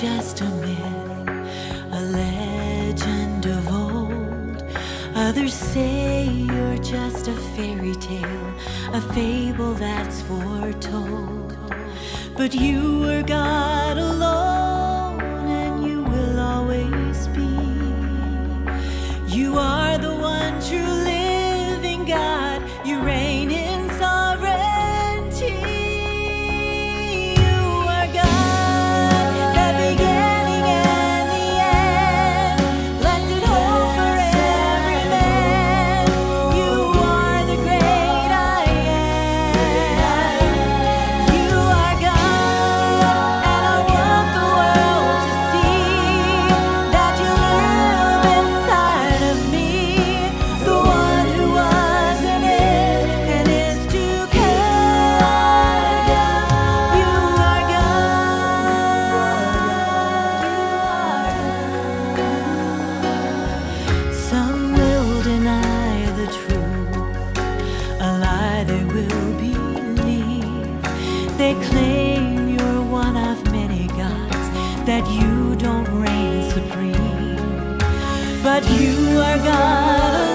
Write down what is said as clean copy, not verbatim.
just a myth, a legend of old. Others say you're just a fairy tale, a fable that's foretold. But you were God alone, and you will always be. You are the one true living God. You reign in sovereignty. You are God, the beginning and the end. Blessed hope for every man. You are the great I am. You are God, and I want the world to see that you live inside of me. The one who was and is to come. You are God. Some will deny the truth, a lie they will believe. They claim you're one of many gods, that you don't reign supreme. But you are God